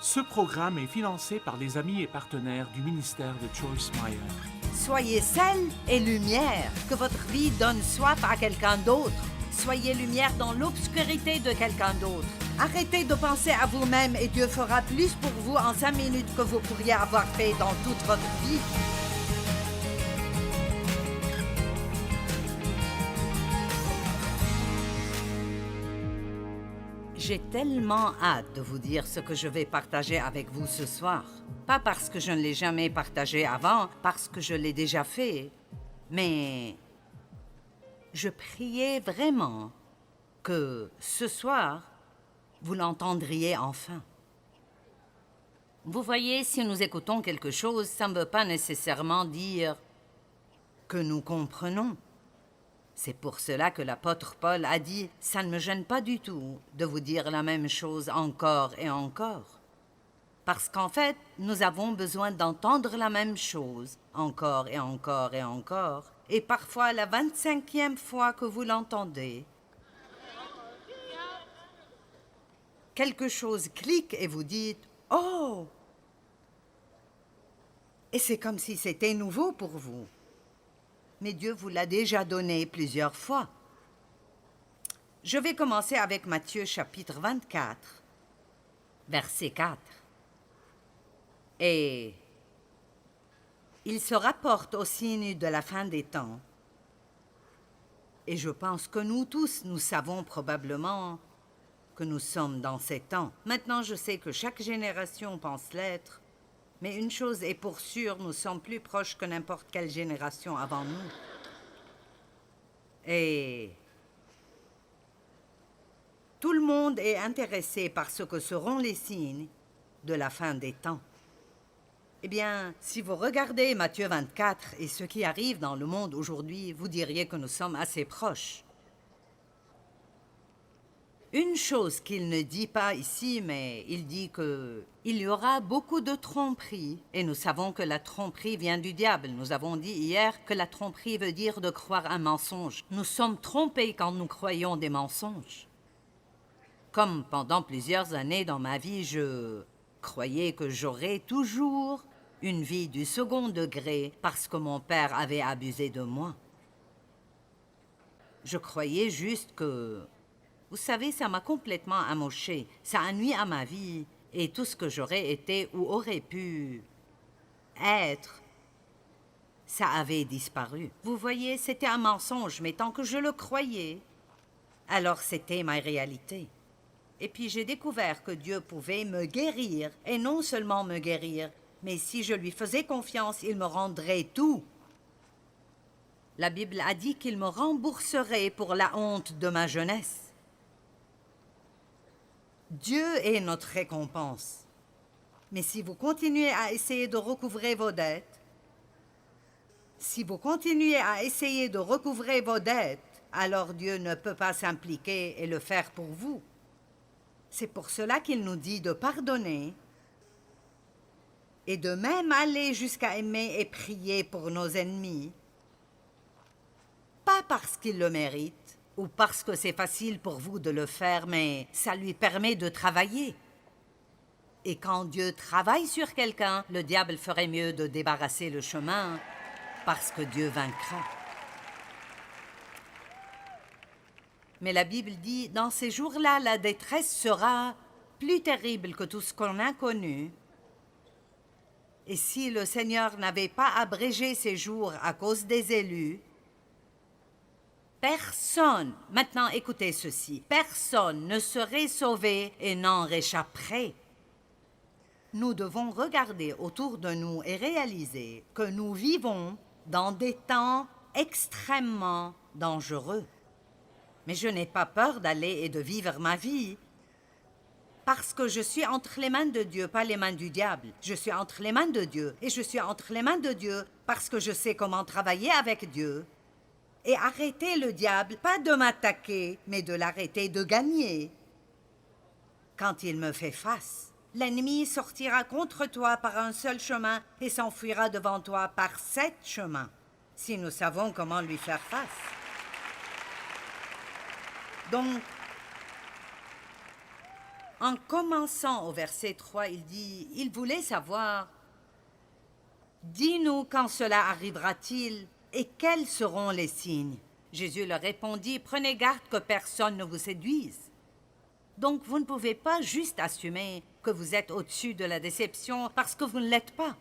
Ce programme est financé par les amis et partenaires du ministère de Joyce Meyer. Soyez sel et lumière, que votre vie donne soif à quelqu'un d'autre. Soyez lumière dans l'obscurité de quelqu'un d'autre. Arrêtez de penser à vous-même et Dieu fera plus pour vous en 5 minutes que vous pourriez avoir fait dans toute votre vie. J'ai tellement hâte de vous dire ce que je vais partager avec vous ce soir. Pas parce que je ne l'ai jamais partagé avant, parce que je l'ai déjà fait, mais je priais vraiment que ce soir, vous l'entendriez enfin. Vous voyez, si nous écoutons quelque chose, ça ne veut pas nécessairement dire que nous comprenons. C'est pour cela que l'apôtre Paul a dit « Ça ne me gêne pas du tout de vous dire la même chose encore et encore. » Parce qu'en fait, nous avons besoin d'entendre la même chose encore et encore et encore. Et parfois, la 25e fois que vous l'entendez, quelque chose clique et vous dites « Oh !» Et c'est comme si c'était nouveau pour vous. Mais Dieu vous l'a déjà donné plusieurs fois. Je vais commencer avec Matthieu chapitre 24, verset 4. Et il se rapporte au signe de la fin des temps. Et je pense que nous tous, nous savons probablement que nous sommes dans ces temps. Maintenant, je sais que chaque génération pense l'être, mais une chose est pour sûr, nous sommes plus proches que n'importe quelle génération avant nous. Et tout le monde est intéressé par ce que seront les signes de la fin des temps. Eh bien, si vous regardez Matthieu 24 et ce qui arrive dans le monde aujourd'hui, vous diriez que nous sommes assez proches. Une chose qu'il ne dit pas ici, mais il dit qu'il y aura beaucoup de tromperies. Et nous savons que la tromperie vient du diable. Nous avons dit hier que la tromperie veut dire de croire un mensonge. Nous sommes trompés quand nous croyons des mensonges. Comme pendant plusieurs années dans ma vie, je croyais que j'aurais toujours une vie du second degré parce que mon père avait abusé de moi. Je croyais juste que... Vous savez, ça m'a complètement amoché. Ça a nui à ma vie et tout ce que j'aurais été ou aurais pu être, ça avait disparu. Vous voyez, c'était un mensonge, mais tant que je le croyais, alors c'était ma réalité. Et puis j'ai découvert que Dieu pouvait me guérir, et non seulement me guérir, mais si je lui faisais confiance, il me rendrait tout. La Bible a dit qu'il me rembourserait pour la honte de ma jeunesse. Dieu est notre récompense. Mais si vous continuez à essayer de recouvrer vos dettes, alors Dieu ne peut pas s'impliquer et le faire pour vous. C'est pour cela qu'il nous dit de pardonner et de même aller jusqu'à aimer et prier pour nos ennemis. Pas parce qu'ils le méritent, ou parce que c'est facile pour vous de le faire, mais ça lui permet de travailler. Et quand Dieu travaille sur quelqu'un, le diable ferait mieux de débarrasser le chemin, parce que Dieu vaincra. Mais la Bible dit, dans ces jours-là, la détresse sera plus terrible que tout ce qu'on a connu. Et si le Seigneur n'avait pas abrégé ces jours à cause des élus, personne, maintenant écoutez ceci, personne ne serait sauvé et n'en réchapperait. Nous devons regarder autour de nous et réaliser que nous vivons dans des temps extrêmement dangereux. Mais je n'ai pas peur d'aller et de vivre ma vie parce que je suis entre les mains de Dieu, pas les mains du diable. Je suis entre les mains de Dieu et je suis entre les mains de Dieu parce que je sais comment travailler avec Dieu. Et arrêter le diable, pas de m'attaquer, mais de l'arrêter de gagner. Quand il me fait face, l'ennemi sortira contre toi par un seul chemin et s'enfuira devant toi par 7 chemins, si nous savons comment lui faire face. Donc, En commençant au verset 3, il dit, il voulait savoir, dis-nous quand cela arrivera-t-il et quels seront les signes. Jésus leur répondit, prenez garde que personne ne vous séduise. Donc vous ne pouvez pas juste assumer que vous êtes au-dessus de la déception parce que vous ne l'êtes pas.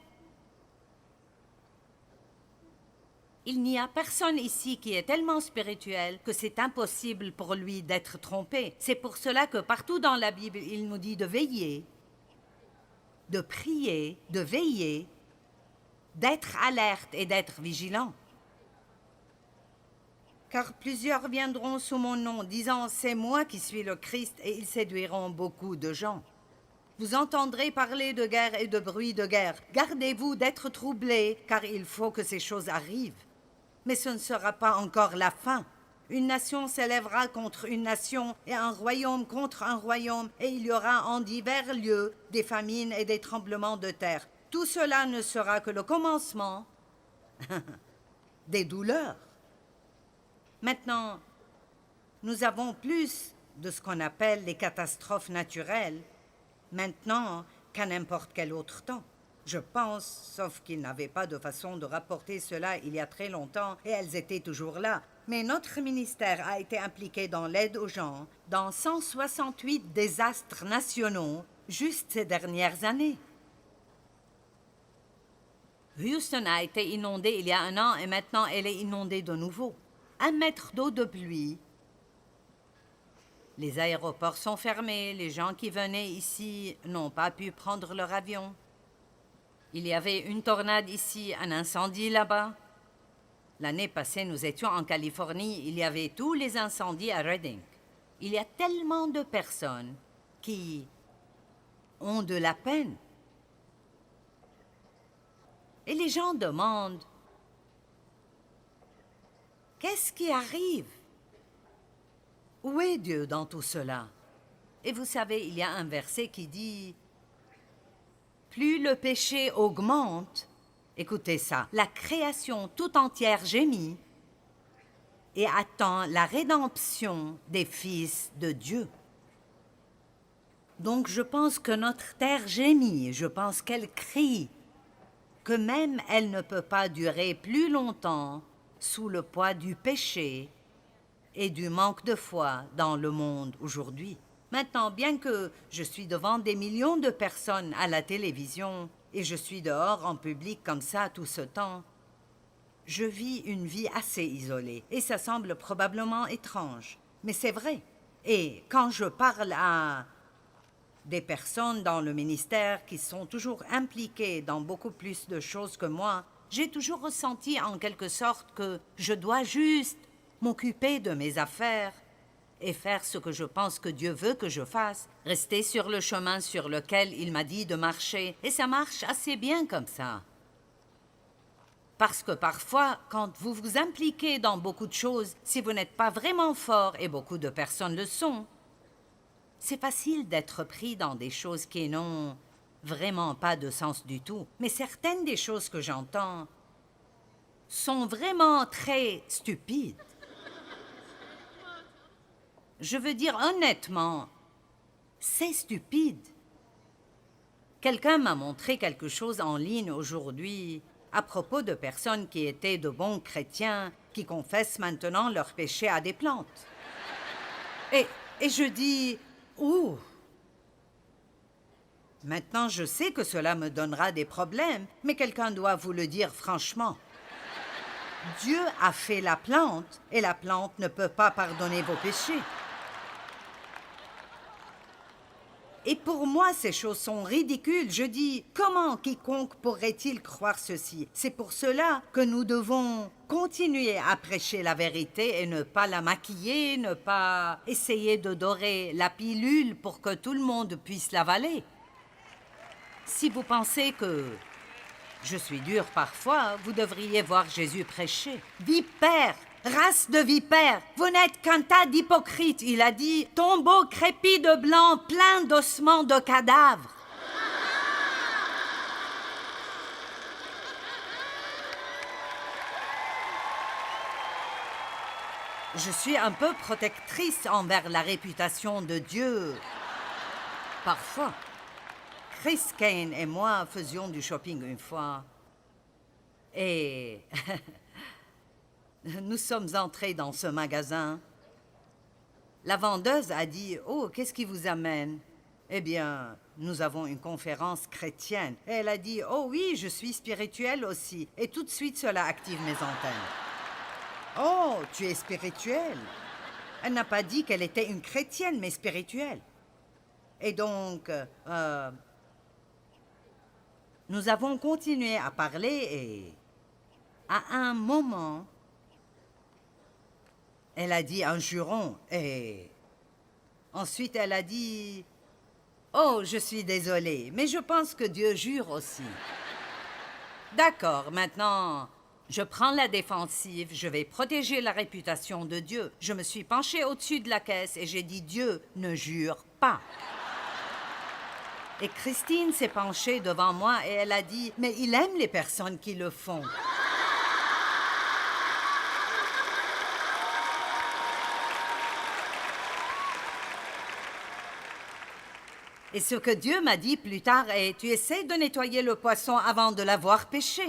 Il n'y a personne ici qui est tellement spirituel que c'est impossible pour lui d'être trompé. C'est pour cela que partout dans la Bible, il nous dit de veiller, de prier, de veiller, d'être alerte et d'être vigilant. Car plusieurs viendront sous mon nom, disant « C'est moi qui suis le Christ » et ils séduiront beaucoup de gens. Vous entendrez parler de guerre et de bruit de guerre. Gardez-vous d'être troublés, car il faut que ces choses arrivent. Mais ce ne sera pas encore la fin. Une nation s'élèvera contre une nation et un royaume contre un royaume, et il y aura en divers lieux des famines et des tremblements de terre. Tout cela ne sera que le commencement des douleurs. Maintenant, nous avons plus de ce qu'on appelle les catastrophes naturelles, maintenant qu'à n'importe quel autre temps. Je pense, sauf qu'ils n'avaient pas de façon de rapporter cela il y a très longtemps, et elles étaient toujours là. Mais notre ministère a été impliqué dans l'aide aux gens, dans 168 désastres nationaux, juste ces dernières années. Houston a été inondée il y a 1 an et maintenant elle est inondée de nouveau. 1 mètre d'eau de pluie. Les aéroports sont fermés, les gens qui venaient ici n'ont pas pu prendre leur avion. Il y avait une tornade ici, un incendie là-bas. L'année passée, nous étions en Californie, il y avait tous les incendies à Redding. Il y a tellement de personnes qui ont de la peine. Et les gens demandent, qu'est-ce qui arrive? Où est Dieu dans tout cela? Et vous savez, il y a un verset qui dit, plus le péché augmente, écoutez ça, la création tout entière gémit et attend la rédemption des fils de Dieu. Donc je pense que notre terre gémit, je pense qu'elle crie, que même elle ne peut pas durer plus longtemps sous le poids du péché et du manque de foi dans le monde aujourd'hui. Maintenant, bien que je suis devant des millions de personnes à la télévision et je suis dehors en public comme ça tout ce temps, je vis une vie assez isolée et ça semble probablement étrange, mais c'est vrai. Et quand je parle à des personnes dans le ministère qui sont toujours impliquées dans beaucoup plus de choses que moi, j'ai toujours ressenti en quelque sorte que je dois juste m'occuper de mes affaires et faire ce que je pense que Dieu veut que je fasse, rester sur le chemin sur lequel il m'a dit de marcher, et ça marche assez bien comme ça. Parce que parfois, quand vous vous impliquez dans beaucoup de choses, si vous n'êtes pas vraiment fort, et beaucoup de personnes le sont, c'est facile d'être pris dans des choses qui n'ont vraiment pas de sens du tout. Mais certaines des choses que j'entends sont vraiment très stupides. Je veux dire honnêtement, c'est stupide. Quelqu'un m'a montré quelque chose en ligne aujourd'hui à propos de personnes qui étaient de bons chrétiens qui confessent maintenant leurs péchés à des plantes. Et je dis, ouh! Maintenant, je sais que cela me donnera des problèmes, mais quelqu'un doit vous le dire franchement. Dieu a fait la plante et la plante ne peut pas pardonner vos péchés. Et pour moi, ces choses sont ridicules. Je dis, comment quiconque pourrait-il croire ceci? C'est pour cela que nous devons continuer à prêcher la vérité et ne pas la maquiller, ne pas essayer de dorer la pilule pour que tout le monde puisse l'avaler. Si vous pensez que je suis dur parfois, vous devriez voir Jésus prêcher. Vipère! Race de vipères, vous n'êtes qu'un tas d'hypocrites, il a dit, tombeau crépi de blanc, plein d'ossements de cadavres. Je suis un peu protectrice envers la réputation de Dieu. Parfois. Chris Kane et moi faisions du shopping une fois. Et nous sommes entrés dans ce magasin. La vendeuse a dit « Oh, qu'est-ce qui vous amène ?» Eh bien, nous avons une conférence chrétienne. Et elle a dit « Oh oui, je suis spirituelle aussi. » Et tout de suite, cela active mes antennes. « Oh, tu es spirituelle ?» Elle n'a pas dit qu'elle était une chrétienne, mais spirituelle. Et donc, nous avons continué à parler et à un moment, elle a dit un juron et ensuite elle a dit « Oh, je suis désolée, mais je pense que Dieu jure aussi. » D'accord, maintenant, je prends la défensive, je vais protéger la réputation de Dieu. Je me suis penchée au-dessus de la caisse et j'ai dit « Dieu ne jure pas. » Et Christine s'est penchée devant moi et elle a dit « Mais il aime les personnes qui le font. » Et ce que Dieu m'a dit plus tard est « Tu essaies de nettoyer le poisson avant de l'avoir pêché. »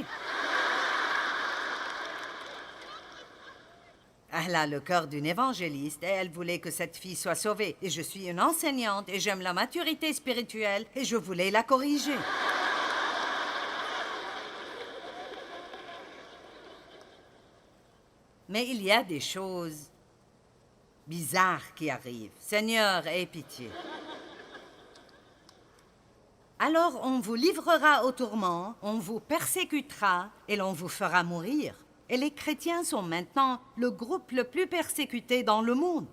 Elle a le cœur d'une évangéliste et elle voulait que cette fille soit sauvée. Et je suis une enseignante et j'aime la maturité spirituelle et je voulais la corriger. Mais il y a des choses bizarres qui arrivent. Seigneur, aie pitié. Alors on vous livrera au tourment, on vous persécutera et l'on vous fera mourir. Et les chrétiens sont maintenant le groupe le plus persécuté dans le monde.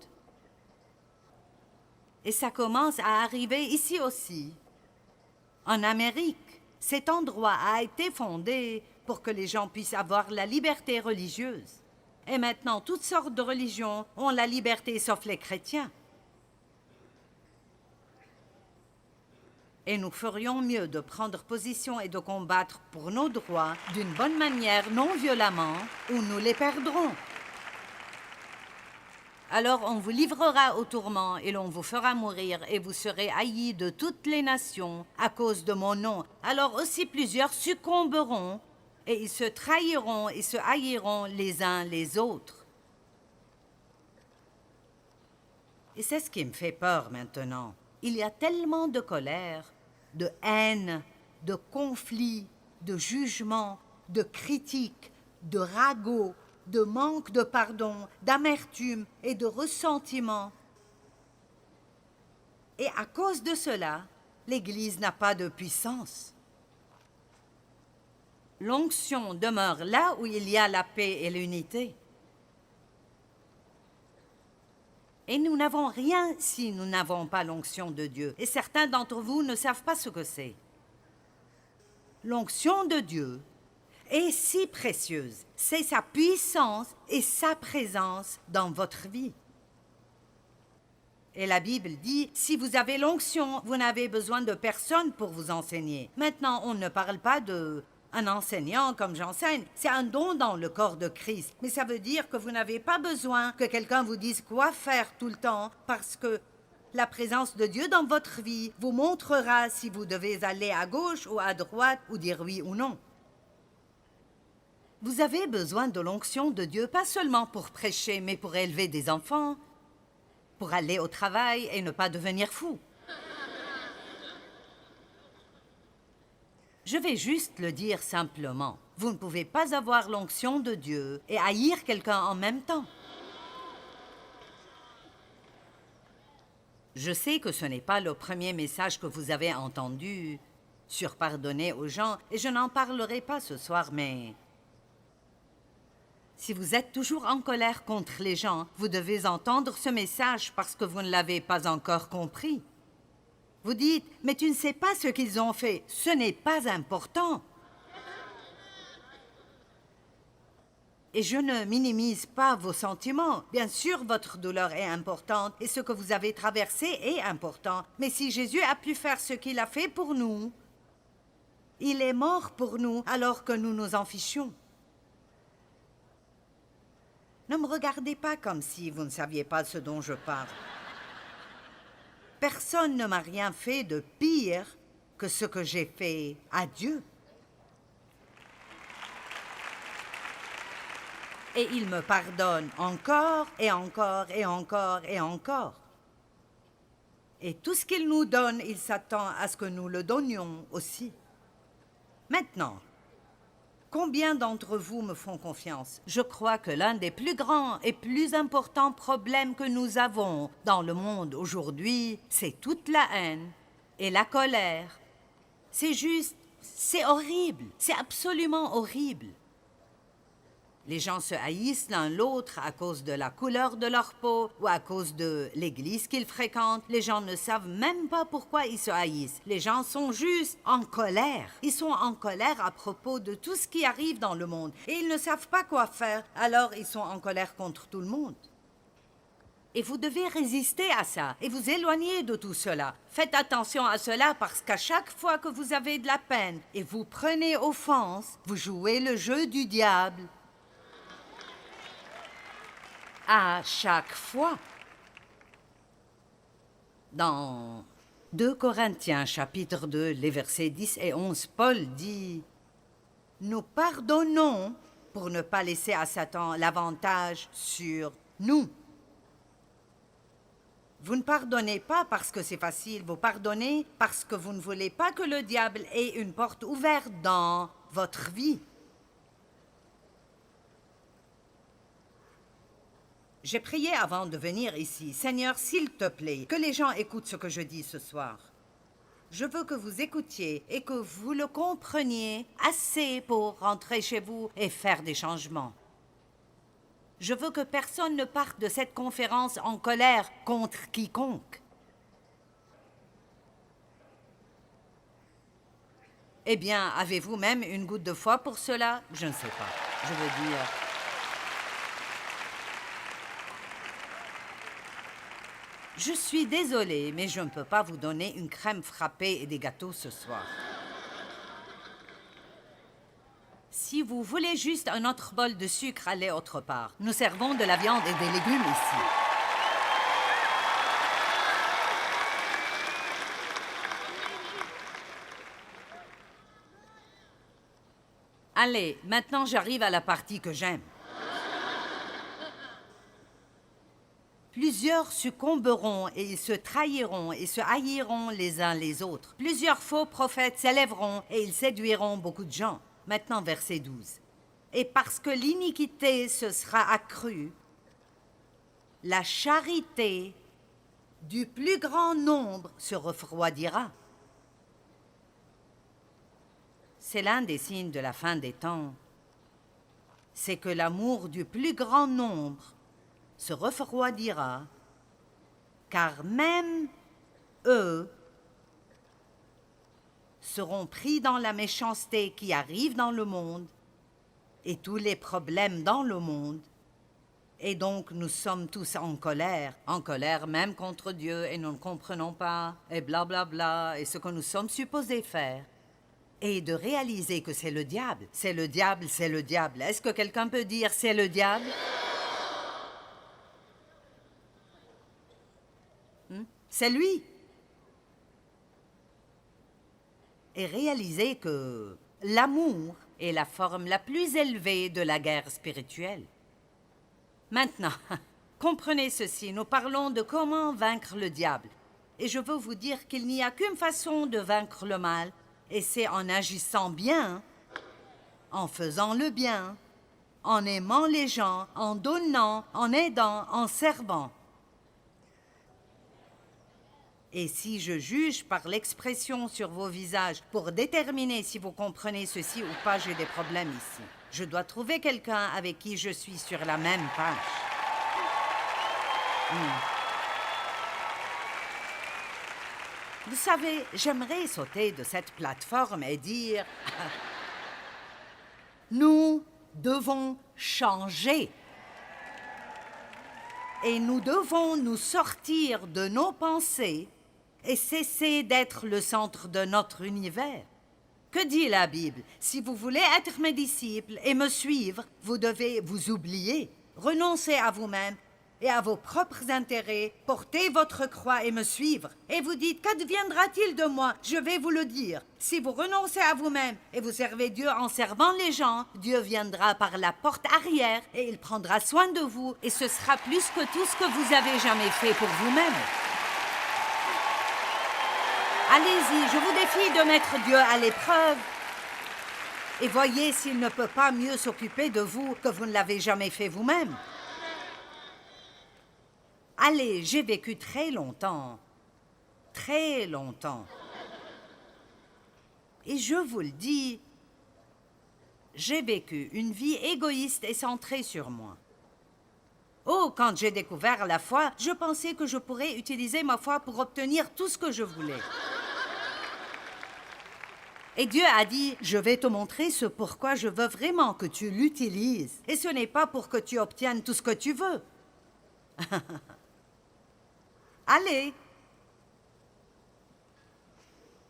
Et ça commence à arriver ici aussi. En Amérique, cet endroit a été fondé pour que les gens puissent avoir la liberté religieuse. Et maintenant, toutes sortes de religions ont la liberté sauf les chrétiens. Et nous ferions mieux de prendre position et de combattre pour nos droits d'une bonne manière, non violemment, ou nous les perdrons. Alors on vous livrera au tourment et l'on vous fera mourir et vous serez haïs de toutes les nations à cause de mon nom. Alors aussi plusieurs succomberont et ils se trahiront et se haïront les uns les autres. Et c'est ce qui me fait peur maintenant. Il y a tellement de colère, de haine, de conflit, de jugement, de critique, de ragot, de manque de pardon, d'amertume et de ressentiment. Et à cause de cela, l'Église n'a pas de puissance. L'onction demeure là où il y a la paix et l'unité. Et nous n'avons rien si nous n'avons pas l'onction de Dieu. Et certains d'entre vous ne savent pas ce que c'est. L'onction de Dieu est si précieuse. C'est sa puissance et sa présence dans votre vie. Et la Bible dit, si vous avez l'onction, vous n'avez besoin de personne pour vous enseigner. Maintenant, on ne parle pas d'un enseignant comme j'enseigne. C'est un don dans le corps de Christ. Mais ça veut dire que vous n'avez pas besoin que quelqu'un vous dise quoi faire tout le temps, parce que la présence de Dieu dans votre vie vous montrera si vous devez aller à gauche ou à droite ou dire oui ou non. Vous avez besoin de l'onction de Dieu, pas seulement pour prêcher, mais pour élever des enfants, pour aller au travail et ne pas devenir fou. Je vais juste le dire simplement. Vous ne pouvez pas avoir l'onction de Dieu et haïr quelqu'un en même temps. Je sais que ce n'est pas le premier message que vous avez entendu sur pardonner aux gens, et je n'en parlerai pas ce soir, mais si vous êtes toujours en colère contre les gens, vous devez entendre ce message parce que vous ne l'avez pas encore compris. Vous dites, mais tu ne sais pas ce qu'ils ont fait. Ce n'est pas important. Et je ne minimise pas vos sentiments. Bien sûr, votre douleur est importante et ce que vous avez traversé est important. Mais si Jésus a pu faire ce qu'il a fait pour nous, il est mort pour nous alors que nous nous en fichions. Ne me regardez pas comme si vous ne saviez pas ce dont je parle. personne ne m'a rien fait de pire que ce que j'ai fait à Dieu. Et il me pardonne encore et encore et encore et encore. Et tout ce qu'il nous donne, il s'attend à ce que nous le donnions aussi. Maintenant, combien d'entre vous me font confiance? Je crois que l'un des plus grands et plus importants problèmes que nous avons dans le monde aujourd'hui, c'est toute la haine et la colère. C'est horrible, c'est absolument horrible. Les gens se haïssent l'un l'autre à cause de la couleur de leur peau ou à cause de l'église qu'ils fréquentent. Les gens ne savent même pas pourquoi ils se haïssent. Les gens sont juste en colère. Ils sont en colère à propos de tout ce qui arrive dans le monde. Et ils ne savent pas quoi faire, alors ils sont en colère contre tout le monde. Et vous devez résister à ça et vous éloigner de tout cela. Faites attention à cela parce qu'à chaque fois que vous avez de la peine et vous prenez offense, vous jouez le jeu du diable. À chaque fois. Dans 2 Corinthiens, chapitre 2, les versets 10 et 11, Paul dit « Nous pardonnons pour ne pas laisser à Satan l'avantage sur nous. » Vous ne pardonnez pas parce que c'est facile, vous pardonnez parce que vous ne voulez pas que le diable ait une porte ouverte dans votre vie. J'ai prié avant de venir ici. Seigneur, s'il te plaît, que les gens écoutent ce que je dis ce soir. Je veux que vous écoutiez et que vous le compreniez assez pour rentrer chez vous et faire des changements. Je veux que personne ne parte de cette conférence en colère contre quiconque. Eh bien, avez-vous même une goutte de foi pour cela? Je ne sais pas. Je veux dire... Je suis désolée, mais je ne peux pas vous donner une crème frappée et des gâteaux ce soir. Si vous voulez juste un autre bol de sucre, allez autre part. Nous servons de la viande et des légumes ici. Allez, maintenant j'arrive à la partie que j'aime. Plusieurs succomberont et ils se trahiront et se haïront les uns les autres. Plusieurs faux prophètes s'élèveront et ils séduiront beaucoup de gens. Maintenant, verset 12. Et parce que l'iniquité se sera accrue, la charité du plus grand nombre se refroidira. C'est l'un des signes de la fin des temps. C'est que l'amour du plus grand nombre se refroidira, car même eux seront pris dans la méchanceté qui arrive dans le monde et tous les problèmes dans le monde. Et donc nous sommes tous en colère même contre Dieu et nous ne comprenons pas, et blablabla, bla bla, et ce que nous sommes supposés faire. Et de réaliser que c'est le diable, c'est le diable, c'est le diable. Est-ce que quelqu'un peut dire c'est le diable? C'est lui. Et réalisez que l'amour est la forme la plus élevée de la guerre spirituelle. Maintenant, comprenez ceci, nous parlons de comment vaincre le diable. Et je veux vous dire qu'il n'y a qu'une façon de vaincre le mal, et c'est en agissant bien, en faisant le bien, en aimant les gens, en donnant, en aidant, en servant. Et si je juge par l'expression sur vos visages pour déterminer si vous comprenez ceci ou pas, j'ai des problèmes ici. Je dois trouver quelqu'un avec qui je suis sur la même page. Vous savez, j'aimerais sauter de cette plateforme et dire « Nous devons changer. Et nous devons nous sortir de nos pensées et cesser d'être le centre de notre univers. » Que dit la Bible? Si vous voulez être mes disciples et me suivre, vous devez vous oublier, renoncer à vous-même et à vos propres intérêts, portez votre croix et me suivre. Et vous dites, qu'adviendra-t-il de moi? Je vais vous le dire. Si vous renoncez à vous-même et vous servez Dieu en servant les gens, Dieu viendra par la porte arrière et il prendra soin de vous et ce sera plus que tout ce que vous avez jamais fait pour vous-même. Allez-y, je vous défie de mettre Dieu à l'épreuve. Et voyez s'il ne peut pas mieux s'occuper de vous que vous ne l'avez jamais fait vous-même. Allez, j'ai vécu très longtemps. Très longtemps. Et je vous le dis, j'ai vécu une vie égoïste et centrée sur moi. Oh, quand j'ai découvert la foi, je pensais que je pourrais utiliser ma foi pour obtenir tout ce que je voulais. Et Dieu a dit, je vais te montrer ce pourquoi je veux vraiment que tu l'utilises. Et ce n'est pas pour que tu obtiennes tout ce que tu veux. Allez.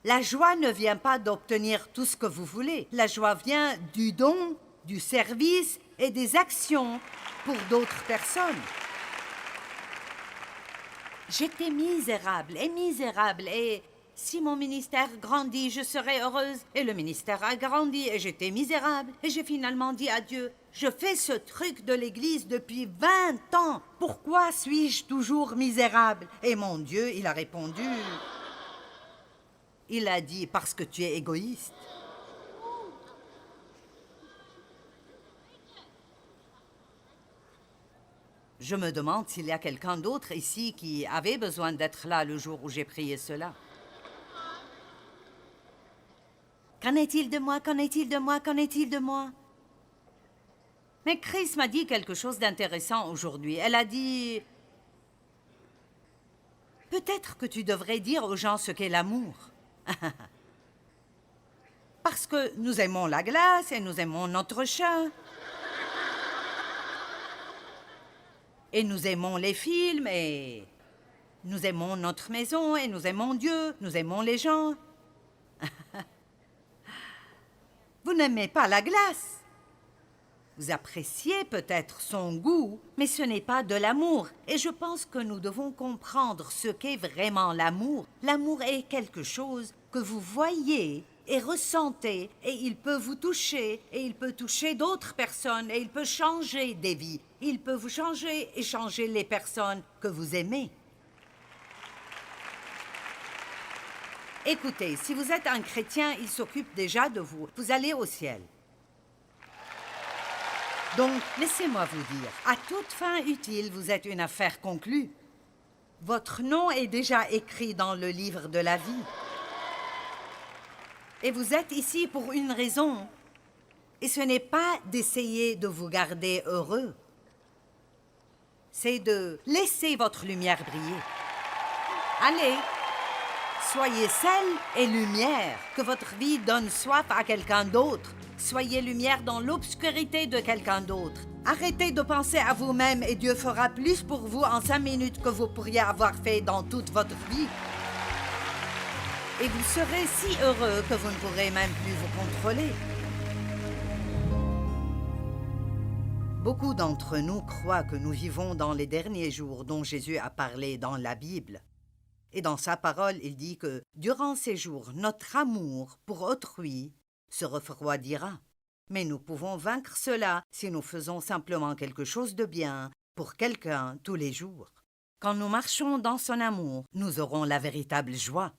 La joie ne vient pas d'obtenir tout ce que vous voulez. La joie vient du don, du service et des actions pour d'autres personnes. J'étais misérable et si mon ministère grandit, je serai heureuse. Et le ministère a grandi et j'étais misérable. Et j'ai finalement dit à Dieu, je fais ce truc de l'Église depuis 20 ans. Pourquoi suis-je toujours misérable? Et mon Dieu, il a répondu, il a dit, parce que tu es égoïste. Je me demande s'il y a quelqu'un d'autre ici qui avait besoin d'être là le jour où j'ai prié cela. Qu'en est-il de moi? Qu'en est-il de moi? Qu'en est-il de moi? Mais Chris m'a dit quelque chose d'intéressant aujourd'hui. Elle a dit, peut-être que tu devrais dire aux gens ce qu'est l'amour. Parce que nous aimons la glace et nous aimons notre chat. Et nous aimons les films et nous aimons notre maison et nous aimons Dieu, nous aimons les gens. Vous n'aimez pas la glace. Vous appréciez peut-être son goût, mais ce n'est pas de l'amour. Et je pense que nous devons comprendre ce qu'est vraiment l'amour. L'amour est quelque chose que vous voyez et ressentez, et il peut vous toucher, et il peut toucher d'autres personnes, et il peut changer des vies. Il peut vous changer et changer les personnes que vous aimez. Écoutez, si vous êtes un chrétien, il s'occupe déjà de vous. Vous allez au ciel. Donc, laissez-moi vous dire, à toute fin utile, vous êtes une affaire conclue. Votre nom est déjà écrit dans le livre de la vie. Et vous êtes ici pour une raison. Et ce n'est pas d'essayer de vous garder heureux. C'est de laisser votre lumière briller. Allez! Soyez sel et lumière, que votre vie donne soif à quelqu'un d'autre. Soyez lumière dans l'obscurité de quelqu'un d'autre. Arrêtez de penser à vous-même et Dieu fera plus pour vous en 5 minutes que vous pourriez avoir fait dans toute votre vie. Et vous serez si heureux que vous ne pourrez même plus vous contrôler. Beaucoup d'entre nous croient que nous vivons dans les derniers jours dont Jésus a parlé dans la Bible. Et dans sa parole, il dit que durant ces jours, notre amour pour autrui se refroidira. Mais nous pouvons vaincre cela si nous faisons simplement quelque chose de bien pour quelqu'un tous les jours. Quand nous marchons dans son amour, nous aurons la véritable joie.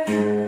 away.